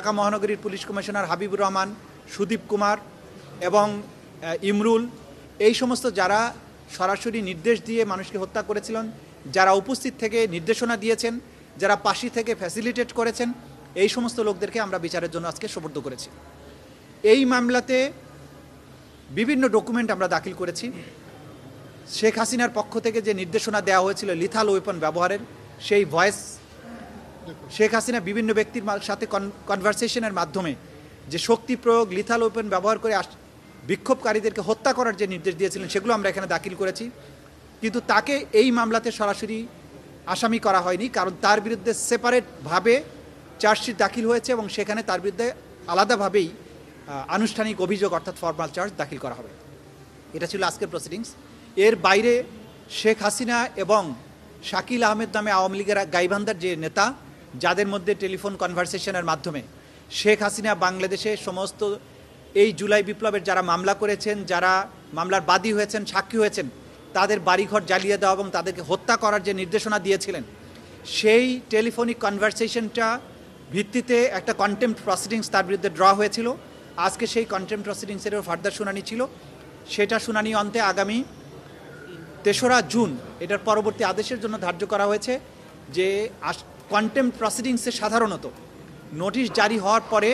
ঢাকা মহানগরীর police commissioner Habibur Rahman, Sudip Kumar এবং ইমরুল, এই সমস্ত যারা সরাসরি নির্দেশ দিয়ে মানুষকে হত্যা করেছিলেন, যারা উপস্থিত থেকে নির্দেশনা দিয়েছেন, যারা পাশি থেকে ফ্যাসিলিটেট করেছেন, এই সমস্ত লোকদেরকে আমরা বিচারের জন্য আজকে সোপর্দ করেছি। এই মামলাতে বিভিন্ন ডকুমেন্ট আমরা দাখিল করেছি। শেখ হাসিনার পক্ষ থেকে যে নির্দেশনা দেওয়া হয়েছিল লিথাল ওয়েপন ব্যবহারের, সেই ভয়েস শেখ হাসিনা বিভিন্ন ব্যক্তির সাথে কনভারসেশনের মাধ্যমে যে শক্তি প্রয়োগ, লিথাল ওয়েপন ব্যবহার করে বিক্ষোভকারীদেরকে হত্যা করার যে নির্দেশ দিয়েছিলেন, সেগুলো আমরা এখানে দাখিল করেছি। কিন্তু তাকে এই মামলাতে সরাসরি আসামি করা হয়নি, কারণ তার বিরুদ্ধে সেপারেটভাবে চার্জশিট দাখিল হয়েছে এবং সেখানে তার বিরুদ্ধে আলাদাভাবেই আনুষ্ঠানিক অভিযোগ অর্থাৎ ফর্মাল চার্জ দাখিল করা হবে। এটা ছিল আজকের প্রসিডিংস। এর বাইরে শেখ হাসিনা এবং শাকিল আহমেদ নামে আওয়ামী লীগের গাইবান্ধার যে নেতা, যাদের মধ্যে টেলিফোন কনভারসেশনের মাধ্যমে শেখ হাসিনা বাংলাদেশে সমস্ত এই জুলাই বিপ্লবের যারা মামলা করেছেন, যারা মামলার বাদী হয়েছেন, সাক্ষী হয়েছেন, তাদের বাড়িঘর জ্বালিয়ে দেওয়া এবং তাদেরকে হত্যা করার যে নির্দেশনা দিয়েছিলেন, সেই টেলিফোনিক কনভারসেশনটা ভিত্তিতে একটা কন্টেম্পট প্রসিডিংস তার বিরুদ্ধে ড্র হয়েছিল। আজকে সেই কন্টেম্পট প্রসিডিংসেরও ফার্দার শুনানি ছিল। সেটা শুনানি অন্তে আগামী ৩রা জুন এটার পরবর্তী আদেশের জন্য ধার্য করা হয়েছে। যে কন্টেম্পট প্রসিডিংসে সাধারণত নোটিশ জারি হওয়ার পরে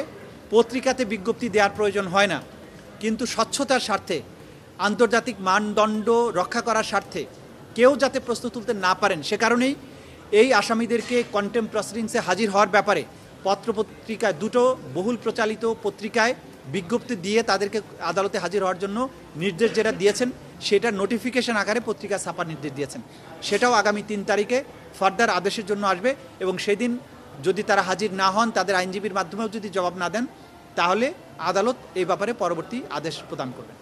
পত্রিকাতে বিজ্ঞপ্তি দেওয়ার প্রয়োজন হয় না, কিন্তু স্বচ্ছতার স্বার্থে, আন্তর্জাতিক মানদণ্ড রক্ষা করার স্বার্থে কেউ যাতে প্রশ্ন তুলতে না পারেন, সে কারণেই এই আসামিদেরকে কন্টেম্পট প্রসিডিংসে হাজির হওয়ার ব্যাপারে পত্রপত্রিকায়, দুটো বহুল প্রচালিত পত্রিকায় বিজ্ঞপ্তি দিয়ে তাদেরকে আদালতে হাজির হওয়ার জন্য নির্দেশ যেটা দিয়েছেন, সেটার নোটিফিকেশন আকারে পত্রিকা ছাপার নির্দেশ দিয়েছেন। সেটাও আগামী ৩ তারিখে ফার্দার আদেশের জন্য আসবে এবং সেদিন যদি তারা হাজির না হন, তাদের আইনজীবীর মাধ্যমেও যদি জবাব না দেন, তাহলে আদালত এই ব্যাপারে পরবর্তী আদেশ প্রদান করবে।